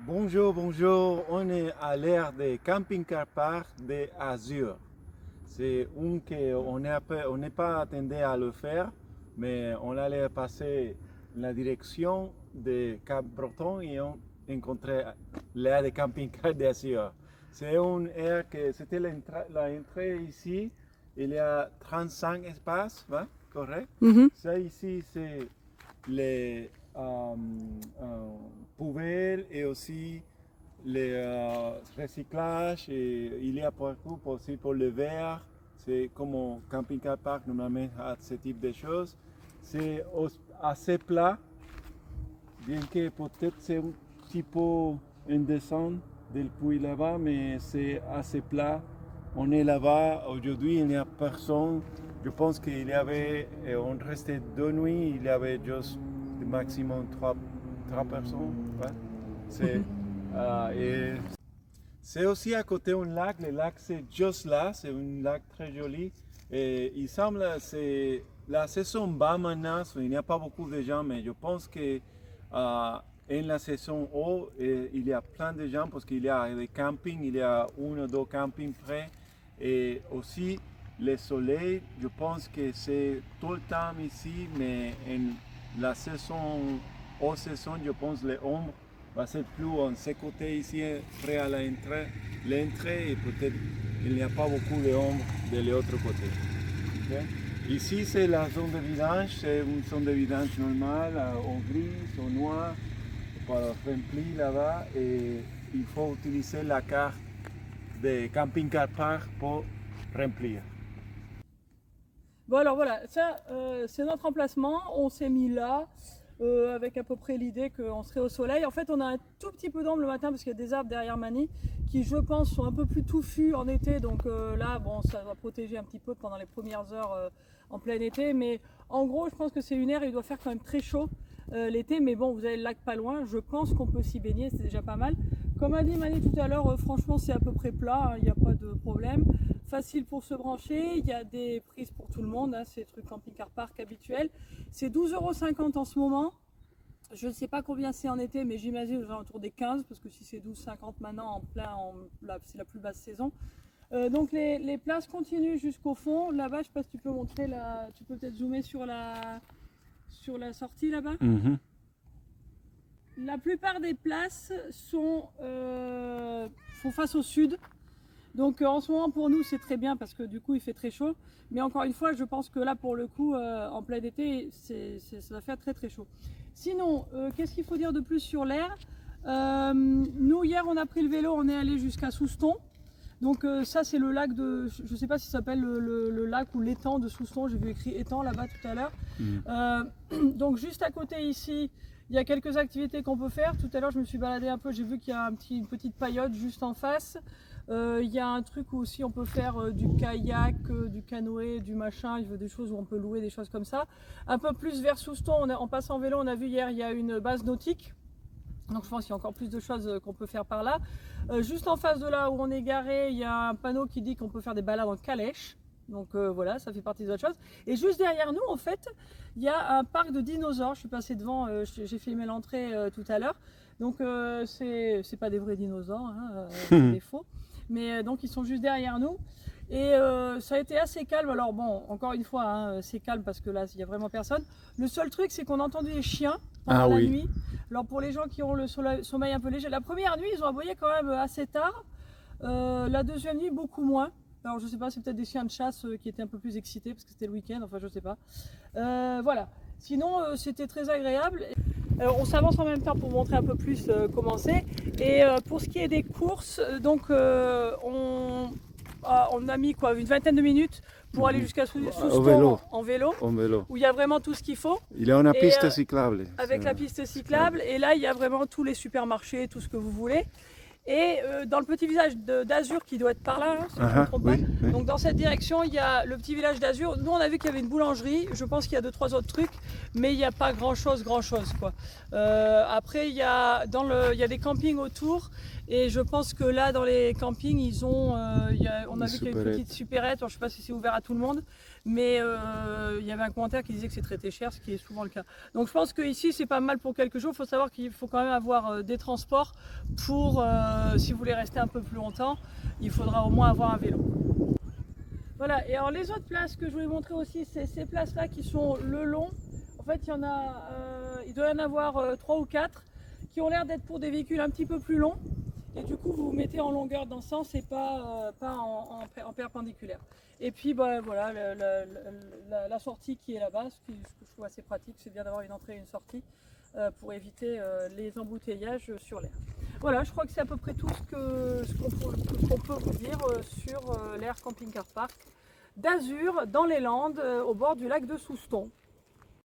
Bonjour, bonjour. On est à l'ère des camping-car park de Azur. C'est un on n'est pas attendu à le faire, mais on allait passer la direction de Cap-Breton et on rencontrait l'ère des camping-cars d'Azur. C'est une aire que c'était l'entrée ici. Il y a 35 espaces, hein, correct? Ça ici, c'est les poubelles et aussi les recyclages. Et il y a beaucoup aussi pour le verre. C'est comme au camping-car park, normalement, à ce type de choses. C'est assez plat, bien que peut-être c'est un petit peu indécent depuis là-bas, mais c'est assez plat. On est là-bas, aujourd'hui il n'y a personne. Je pense qu'il y avait, on restait 2 nuits, il y avait juste le maximum 3 personnes. Ouais. C'est aussi à côté un lac, le lac c'est juste là, c'est un lac très joli. Et il semble c'est la saison bas maintenant, il n'y a pas beaucoup de gens, mais je pense que en la saison haut, il y a plein de gens parce qu'il y a des campings, il y a 1 ou 2 campings près. Et aussi le soleil, je pense que c'est tout le temps ici, mais en la saison, haute saison, je pense que l'ombre va ser plus en ce côté ici, près à l'entrée, et peut-être il n'y a pas beaucoup d'ombre de l'autre côté. Okay? Ici, c'est la zone de vidange, c'est une zone de vidange normale, en gris, en noir, pour remplir là-bas, et il faut utiliser la carte de camping-car park pour remplir. Bon alors voilà, ça c'est notre emplacement, on s'est mis là avec à peu près l'idée qu'on serait au soleil. En fait on a un tout petit peu d'ombre le matin parce qu'il y a des arbres derrière Manny qui je pense sont un peu plus touffus en été, donc là bon ça va protéger un petit peu pendant les premières heures en plein été, mais en gros je pense que c'est une aire, il doit faire quand même très chaud l'été, mais bon vous avez le lac pas loin, je pense qu'on peut s'y baigner, c'est déjà pas mal. Comme a dit Manny tout à l'heure, franchement c'est à peu près plat, il n'y a pas de problème. Facile pour se brancher, il y a des prises pour tout le monde, hein, c'est le truc camping-car park habituel. C'est 12,50 € en ce moment. Je ne sais pas combien c'est en été, mais j'imagine aux alentours des 15, parce que si c'est 12,50 maintenant c'est la plus basse saison. Donc les places continuent jusqu'au fond. Là-bas, je ne sais pas si tu peux montrer, tu peux peut-être zoomer sur la sortie là-bas. La plupart des places font face au sud. Donc en ce moment pour nous c'est très bien parce que du coup il fait très chaud. Mais encore une fois je pense que là pour le coup en plein été ça va faire très très chaud. Sinon qu'est-ce qu'il faut dire de plus sur l'air? Nous hier on a pris le vélo, on est allé jusqu'à Souston. Donc ça c'est le lac de, je ne sais pas si ça s'appelle le lac ou l'étang de Souston, j'ai vu écrit étang là-bas tout à l'heure. Donc juste à côté ici, il y a quelques activités qu'on peut faire. Tout à l'heure je me suis baladée un peu, j'ai vu qu'il y a une petite paillote juste en face. Il y a un truc où aussi on peut faire du kayak, du canoë, du machin, il y a des choses où on peut louer des choses comme ça. Un peu plus vers Souston, en passant en vélo, on a vu hier, il y a une base nautique. Donc je pense qu'il y a encore plus de choses qu'on peut faire par là. Juste en face de là où on est garé, il y a un panneau qui dit qu'on peut faire des balades en calèche. Donc voilà, ça fait partie des autres choses. Et juste derrière nous, en fait, il y a un parc de dinosaures. Je suis passée devant, j'ai filmé l'entrée tout à l'heure. Donc c'est pas des vrais dinosaures, hein, c'est des faux. Mais donc ils sont juste derrière nous. Et ça a été assez calme. Alors bon, encore une fois, hein, c'est calme parce que là, il n'y a vraiment personne. Le seul truc, c'est qu'on a entendu les chiens pendant la nuit. Alors pour les gens qui ont le sommeil un peu léger, la première nuit, ils ont aboyé quand même assez tard. La deuxième nuit, beaucoup moins. Alors je sais pas, c'est peut-être des chiens de chasse qui étaient un peu plus excités parce que c'était le week-end, enfin je sais pas. Voilà. Sinon, c'était très agréable. On s'avance en même temps pour montrer un peu plus comment c'est. Et pour ce qui est des courses, donc on a mis quoi, une vingtaine de minutes pour aller jusqu'à Souston en vélo, où il y a vraiment tout ce qu'il faut. Il y a une piste cyclable. Avec la piste cyclable, et là il y a vraiment tous les supermarchés, tout ce que vous voulez. Et dans le petit village d'Azur qui doit être par là, hein, si je ne me trompe pas. Oui. Donc dans cette direction, il y a le petit village d'Azur. Nous on a vu qu'il y avait une boulangerie, je pense qu'il y a 2-3 autres trucs, mais il n'y a pas grand chose quoi. Après il y a des campings autour, et je pense que là dans les campings ils ont, on a vu qu'il y a une petite supérette, je ne sais pas si c'est ouvert à tout le monde, Mais il y avait un commentaire qui disait que c'est traité cher, ce qui est souvent le cas. Donc je pense qu'ici c'est pas mal pour quelques jours. Il faut savoir qu'il faut quand même avoir des transports pour, si vous voulez rester un peu plus longtemps, il faudra au moins avoir un vélo. Voilà, et alors les autres places que je voulais montrer aussi, c'est ces places-là qui sont le long. En fait, il doit y en avoir 3 ou 4 qui ont l'air d'être pour des véhicules un petit peu plus longs. Et du coup, vous vous mettez en longueur dans ce sens et pas en perpendiculaire. Et puis, bah, voilà, la sortie qui est là-bas, ce que je trouve assez pratique, c'est bien d'avoir une entrée et une sortie pour éviter les embouteillages sur l'air. Voilà, je crois que c'est à peu près tout ce qu'on peut vous dire sur l'Air Camping Car Park d'Azur, dans les Landes, au bord du lac de Souston.